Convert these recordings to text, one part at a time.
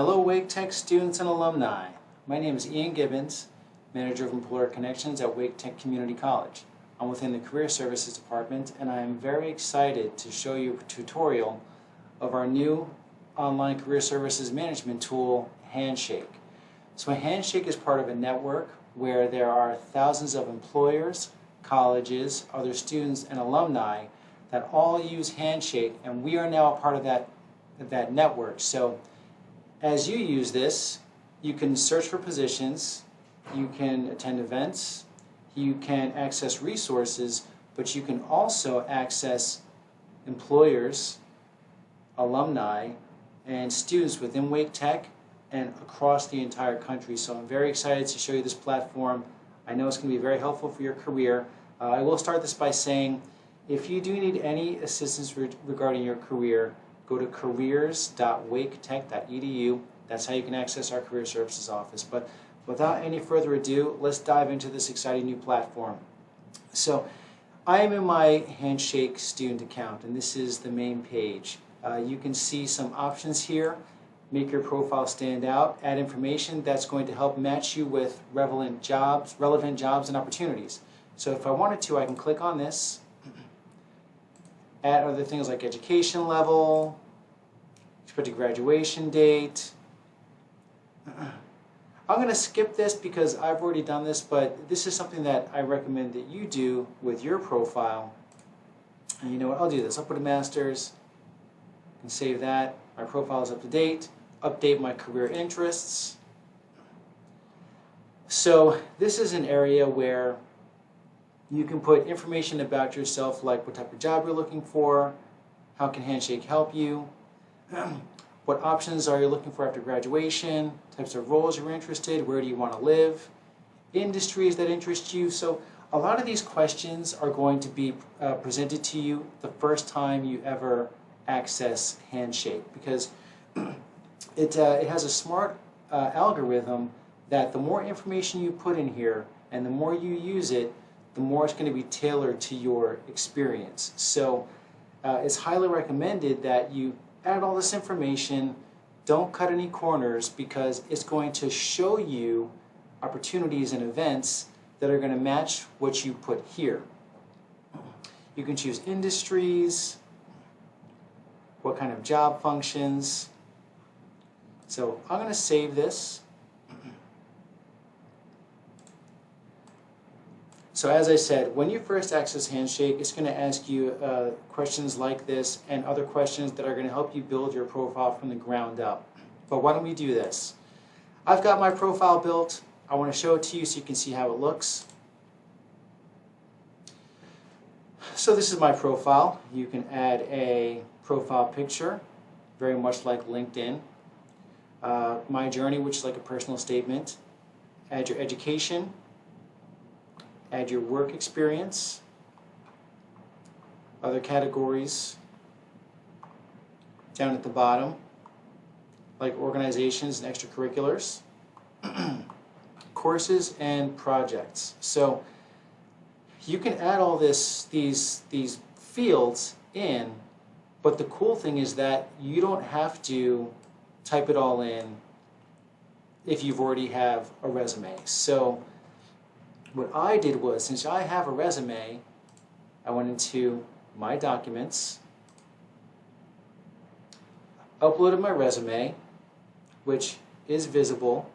Hello Wake Tech students and alumni. My name is Ian Gibbons, Manager of Employer Connections at Wake Tech Community College. I'm within the Career Services Department, and I am very excited to show you a tutorial of our new online career services management tool, Handshake. So Handshake is part of a network where there are thousands of employers, colleges, other students, and alumni that all use Handshake, and we are now a part of that network. So as you use this, you can search for positions, you can attend events, you can access resources, but you can also access employers, alumni, and students within Wake Tech and across the entire country. So I'm very excited to show you this platform. I know it's going to be very helpful for your career. I will start this by saying, if you do need any assistance regarding your career, go to careers.waketech.edu. That's how you can access our Career Services office. But without any further ado, let's dive into this exciting new platform. So I am in my Handshake student account, and this is the main page. You can see some options here. Make your profile stand out, add information that's going to help match you with relevant jobs and opportunities. So if I wanted to, I can click on this, add other things like education level, expected graduation date. I'm going to skip this because I've already done this, but this is something that I recommend that you do with your profile. And you know what, I'll do this. I'll put a master's and save that. My profile is up to date. Update my career interests. So this is an area where you can put information about yourself, like what type of job you're looking for, how can Handshake help you, what options are you looking for after graduation, types of roles you're interested, where do you want to live, industries that interest you. So a lot of these questions are going to be presented to you the first time you ever access Handshake, because it has a smart algorithm that the more information you put in here and the more you use it, the more it's going to be tailored to your experience. So it's highly recommended that you add all this information, don't cut any corners, because it's going to show you opportunities and events that are going to match what you put here. You can choose industries, what kind of job functions. So I'm going to save this. So as I said, when you first access Handshake, it's going to ask you questions like this and other questions that are going to help you build your profile from the ground up. But why don't we do this? I've got my profile built. I want to show it to you so you can see how it looks. So this is my profile. You can add a profile picture, very much like LinkedIn. My journey, which is like a personal statement. Add your education. Add your work experience, other categories down at the bottom, like organizations and extracurriculars, courses and projects. So you can add all these fields in, but the cool thing is that you don't have to type it all in if you've already have a resume. So what I did was, since I have a resume, I went into my documents, uploaded my resume, which is visible,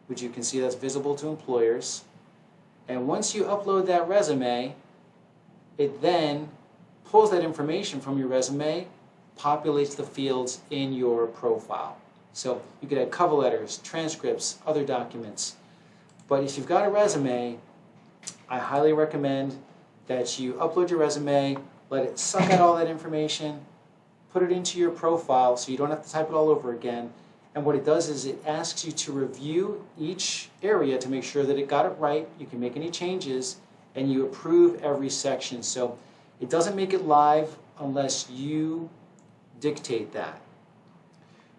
which you can see that's visible to employers. And once you upload that resume, it then pulls that information from your resume, populates the fields in your profile. So you could add cover letters, transcripts, other documents. But if you've got a resume, I highly recommend that you upload your resume, let it suck out all that information, put it into your profile so you don't have to type it all over again. And what it does is it asks you to review each area to make sure that it got it right, you can make any changes, and you approve every section. So it doesn't make it live unless you dictate that.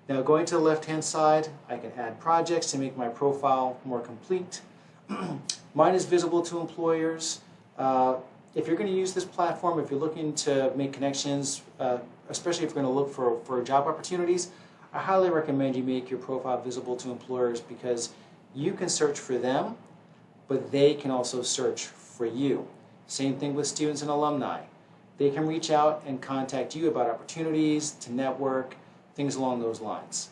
Now going to the left-hand side, I can add projects to make my profile more complete. Mine is visible to employers. If you're going to use this platform, if you're looking to make connections, especially if you're going to look for job opportunities, I highly recommend you make your profile visible to employers because you can search for them, but they can also search for you. Same thing with students and alumni. They can reach out and contact you about opportunities, to network, things along those lines.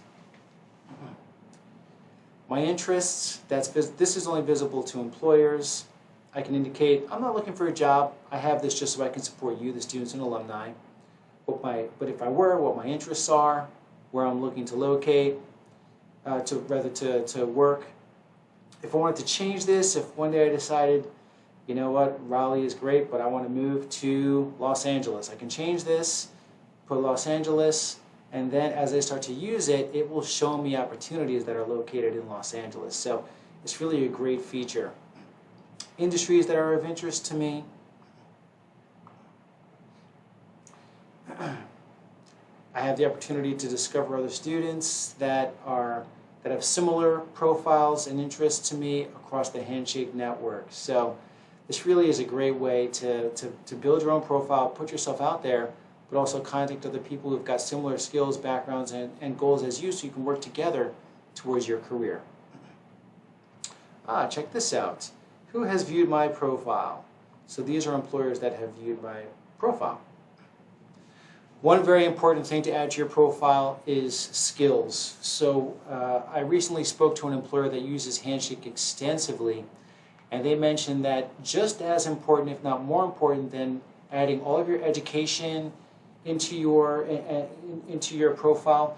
My interests, this is only visible to employers. I can indicate, I'm not looking for a job. I have this just so I can support you, the students and alumni. But if I were, what my interests are, where I'm looking to locate, to work. If I wanted to change this, if one day I decided, you know what, Raleigh is great, but I want to move to Los Angeles, I can change this, put Los Angeles, and then as I start to use it, it will show me opportunities that are located in Los Angeles. So it's really a great feature. Industries that are of interest to me. I have the opportunity to discover other students that have similar profiles and interests to me across the Handshake network. So this really is a great way to build your own profile, put yourself out there, but also contact other people who've got similar skills, backgrounds, and goals as you, so you can work together towards your career. Check this out. Who has viewed my profile? So these are employers that have viewed my profile. One very important thing to add to your profile is skills. So I recently spoke to an employer that uses Handshake extensively, and they mentioned that just as important, if not more important, than adding all of your education into your profile,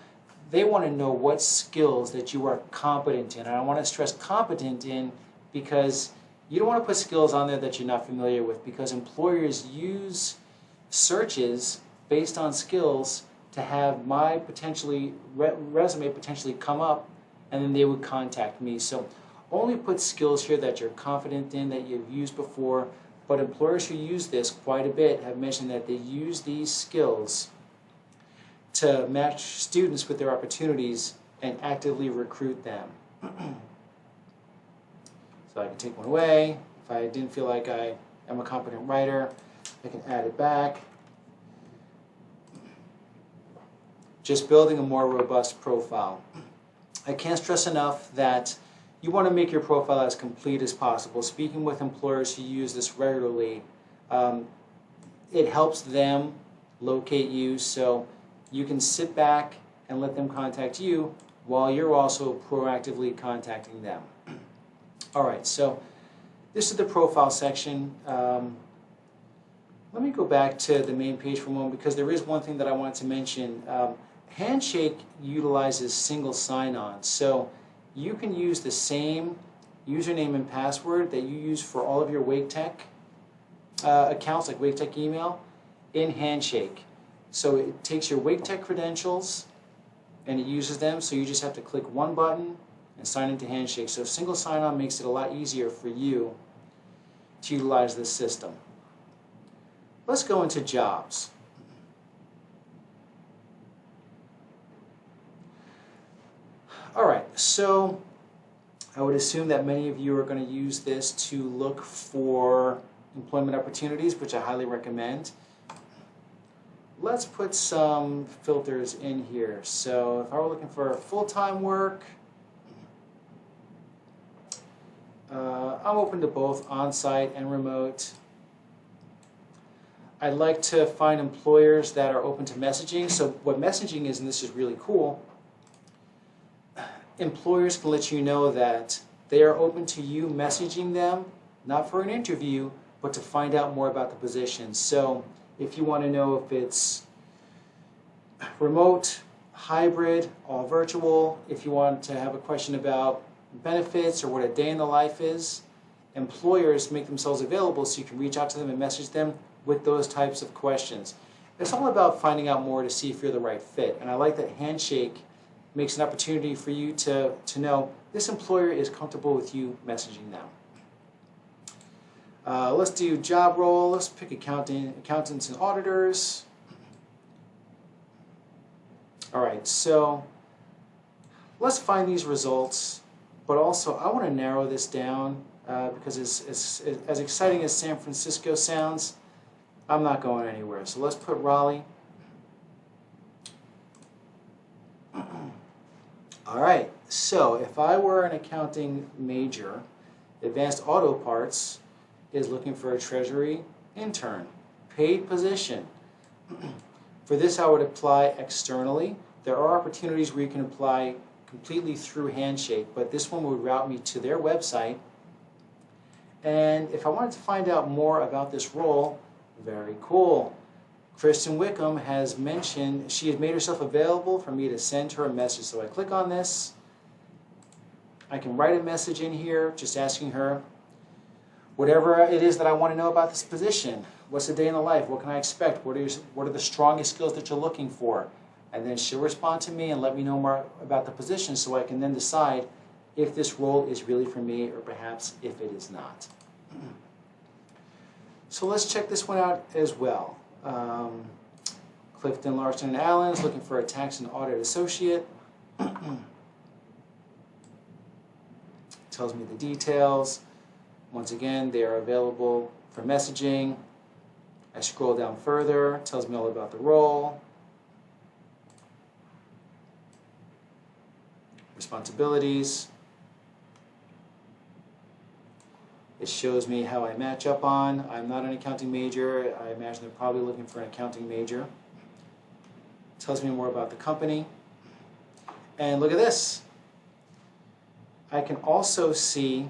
they want to know what skills that you are competent in. And I want to stress competent in because you don't want to put skills on there that you're not familiar with, because employers use searches based on skills to have my resume potentially come up, and then they would contact me. So only put skills here that you're confident in, that you've used before. But employers who use this quite a bit have mentioned that they use these skills to match students with their opportunities and actively recruit them. So I can take one away. If I didn't feel like I am a competent writer, I can add it back. Just building a more robust profile. I can't stress enough that you want to make your profile as complete as possible. Speaking with employers who use this regularly, it helps them locate you, so you can sit back and let them contact you while you're also proactively contacting them. All right, so this is the profile section. Let me go back to the main page for a moment, because there is one thing that I wanted to mention. Handshake utilizes single sign-on, so you can use the same username and password that you use for all of your WakeTech accounts, like WakeTech email, in Handshake. So it takes your WakeTech credentials and it uses them, so you just have to click one button and sign into Handshake. So single sign-on makes it a lot easier for you to utilize this system. Let's go into jobs. All right, so I would assume that many of you are going to use this to look for employment opportunities, which I highly recommend. Let's put some filters in here. So if I were looking for full-time work, I'm open to both on-site and remote. I'd like to find employers that are open to messaging. So what messaging is, and this is really cool, employers can let you know that they are open to you messaging them, not for an interview, but to find out more about the position. So if you want to know if it's remote, hybrid, all virtual, if you want to have a question about benefits or what a day in the life is, employers make themselves available so you can reach out to them and message them with those types of questions. It's all about finding out more to see if you're the right fit. And I like that Handshake makes an opportunity for you to know this employer is comfortable with you messaging them. Let's do job role. Let's pick accountants and auditors. All right, so let's find these results, but also I want to narrow this down because it's as exciting as San Francisco sounds, I'm not going anywhere. So let's put Raleigh. All right, so if I were an accounting major, Advanced Auto Parts is looking for a treasury intern, paid position. For this, I would apply externally. There are opportunities where you can apply completely through Handshake, but this one would route me to their website. And if I wanted to find out more about this role, very cool. Kristen Wickham has mentioned she has made herself available for me to send her a message. So I click on this. I can write a message in here just asking her whatever it is that I want to know about this position. What's the day in the life? What can I expect? What are the strongest skills that you're looking for? And then she'll respond to me and let me know more about the position so I can then decide if this role is really for me or perhaps if it is not. So let's check this one out as well. Clifton Larson & Allen is looking for a tax and audit associate. Tells me the details. Once again, they are available for messaging. I scroll down further, tells me all about the role, responsibilities. It shows me how I match up on. I'm not an accounting major. I imagine they're probably looking for an accounting major. Tells me more about the company. And look at this. I can also see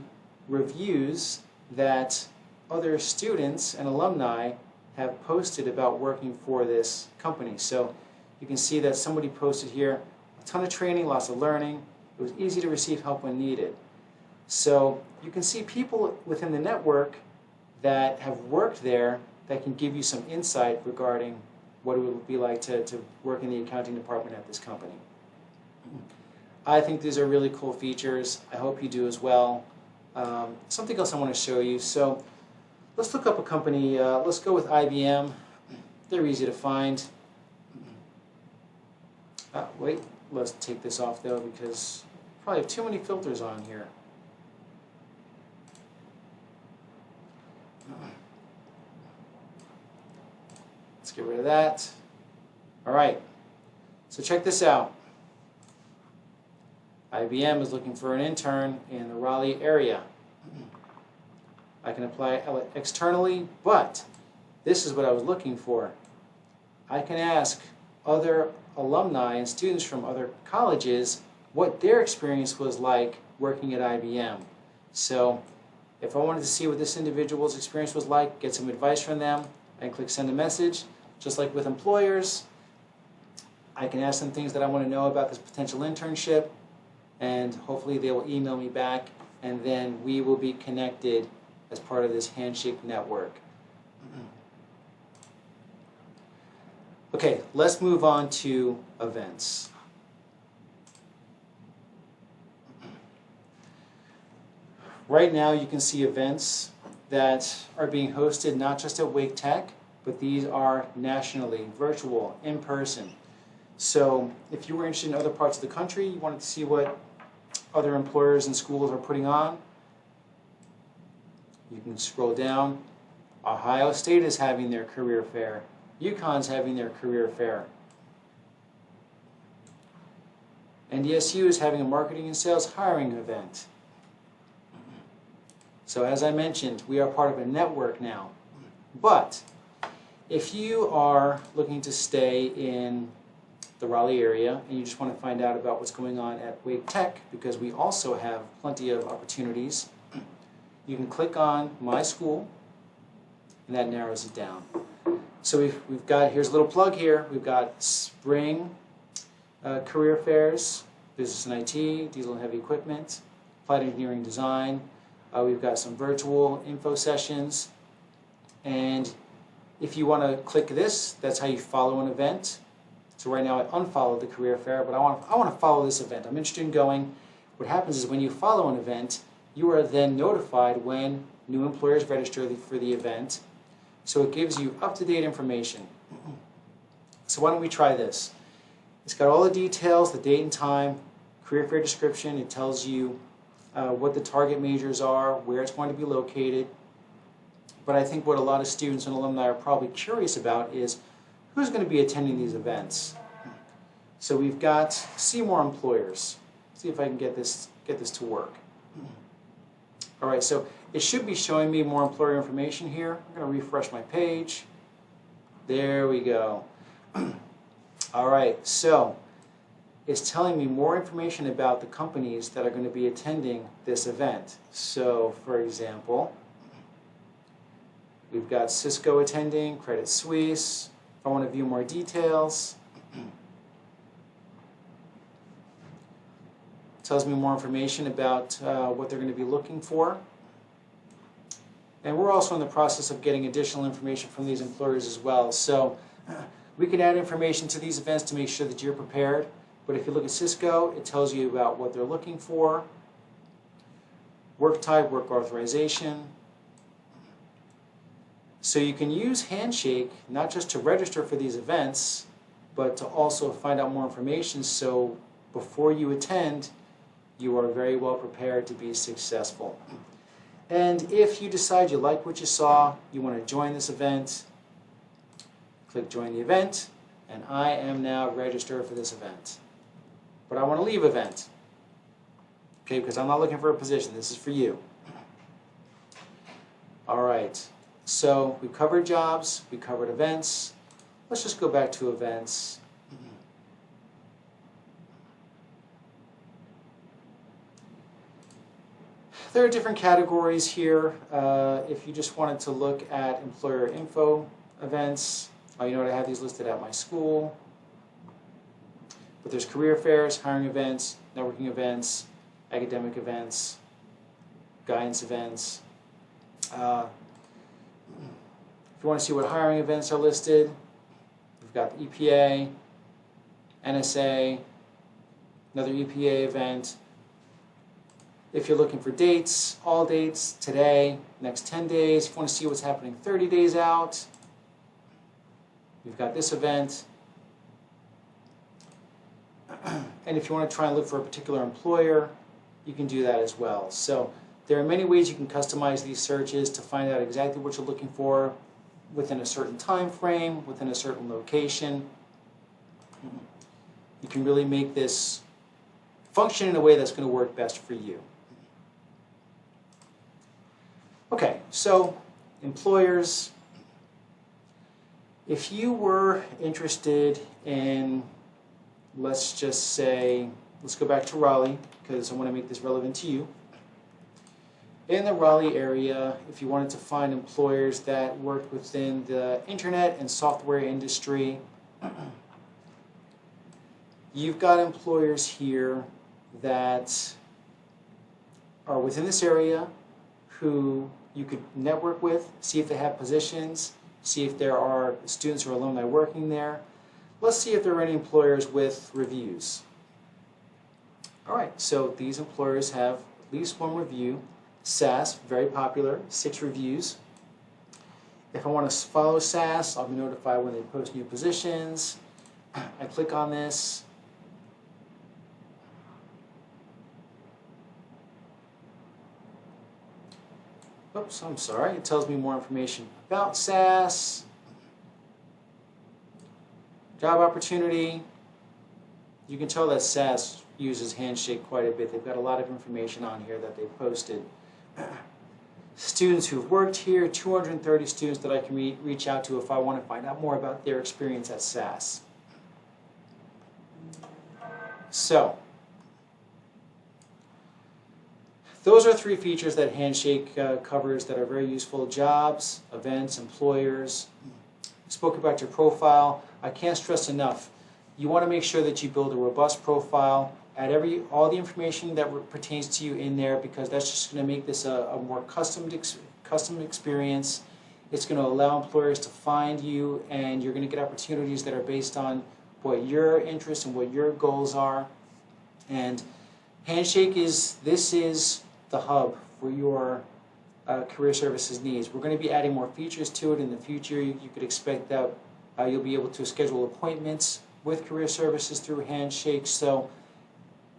reviews that other students and alumni have posted about working for this company. So you can see that somebody posted here, a ton of training, lots of learning. It was easy to receive help when needed. So you can see people within the network that have worked there that can give you some insight regarding what it would be like to work in the accounting department at this company. I think these are really cool features. I hope you do as well. Something else I want to show you. So let's look up a company. Let's go with IBM. They're easy to find. Wait, let's take this off though because I probably have too many filters on here. Let's get rid of that. All right, so check this out. IBM is looking for an intern in the Raleigh area. I can apply externally, but this is what I was looking for. I can ask other alumni and students from other colleges what their experience was like working at IBM. So if I wanted to see what this individual's experience was like, get some advice from them, I can click send a message. Just like with employers, I can ask them things that I want to know about this potential internship, and hopefully they will email me back, and then we will be connected as part of this Handshake network. Okay, let's move on to events. Right now you can see events that are being hosted not just at Wake Tech, but these are nationally, virtual, in person. So if you were interested in other parts of the country, you wanted to see what other employers and schools are putting on, you can scroll down. Ohio State is having their career fair. UConn's having their career fair. NDSU is having a marketing and sales hiring event. So as I mentioned, we are part of a network now. But if you are looking to stay in the Raleigh area and you just want to find out about what's going on at Wake Tech, because we also have plenty of opportunities, you can click on My School, and that narrows it down. So we've got, here's a little plug here, we've got spring career fairs, business and IT, diesel and heavy equipment, applied engineering design. We've got some virtual info sessions, and if you want to click this, that's how you follow an event. So right now I unfollowed the career fair, but I want to follow this event. I'm interested in going. What happens is when you follow an event, you are then notified when new employers register for the event. So it gives you up-to-date information. So why don't we try this? It's got all the details, the date and time, career fair description. It tells you what the target majors are, where it's going to be located. But I think what a lot of students and alumni are probably curious about is who's going to be attending these events. So we've got see more employers. see if I can get this to work. All right, so it should be showing me more employer information here. I'm going to refresh my page. There we go. All right, so it's telling me more information about the companies that are going to be attending this event. So, for example, we've got Cisco attending, Credit Suisse. If I want to view more details, it tells me more information about what they're going to be looking for. And we're also in the process of getting additional information from these employers as well. So we can add information to these events to make sure that you're prepared. But if you look at Cisco, it tells you about what they're looking for, work type, work authorization. So you can use Handshake not just to register for these events, but to also find out more information so before you attend, you are very well prepared to be successful. And if you decide you like what you saw, you want to join this event, click Join the Event, and I am now registered for this event. But I want to leave event, okay, because I'm not looking for a position. This is for you. All right, so we covered jobs, we covered events. Let's just go back to events. There are different categories here. If you just wanted to look at employer info events, you know what, I have these listed at my school. But there's career fairs, hiring events, networking events, academic events, guidance events. If you want to see what hiring events are listed, we've got the EPA, NSA, another EPA event. If you're looking for dates, all dates, today, next 10 days, if you want to see what's happening 30 days out, we've got this event. And if you want to try and look for a particular employer, you can do that as well. So there are many ways you can customize these searches to find out exactly what you're looking for within a certain time frame, within a certain location. You can really make this function in a way that's going to work best for you. Okay, so employers, if you were interested in, let's just say, let's go back to Raleigh, because I want to make this relevant to you. In the Raleigh area, if you wanted to find employers that worked within the internet and software industry, you've got employers here that are within this area who you could network with, see if they have positions, see if there are students or alumni working there. Let's see if there are any employers with reviews. All right, so these employers have at least one review. SAS, very popular, 6 reviews. If I want to follow SAS, I'll be notified when they post new positions. I click on this. Oops, I'm sorry. It tells me more information about SAS. Job opportunity. You can tell that SAS uses Handshake quite a bit. They've got a lot of information on here that they've posted. Students who've worked here, 230 students that I can reach out to if I want to find out more about their experience at SAS. So, those are 3 features that Handshake covers that are very useful. Jobs, events, employers. Spoke about your profile. I can't stress enough. You want to make sure that you build a robust profile. Add all the information that pertains to you in there, because that's just going to make this a more custom experience. It's going to allow employers to find you, and you're going to get opportunities that are based on what your interests and what your goals are. And Handshake is the hub for your career services needs. We're going to be adding more features to it in the future. You could expect that you'll be able to schedule appointments with career services through Handshake. So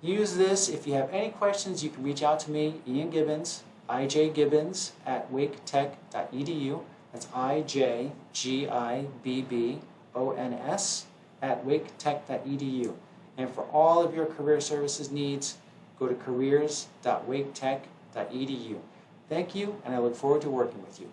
use this. If you have any questions, you can reach out to me, Ian Gibbons, IJGibbons at waketech.edu. That's IJGIBBONS at waketech.edu. And for all of your career services needs, go to careers.waketech.edu. Thank you, and I look forward to working with you.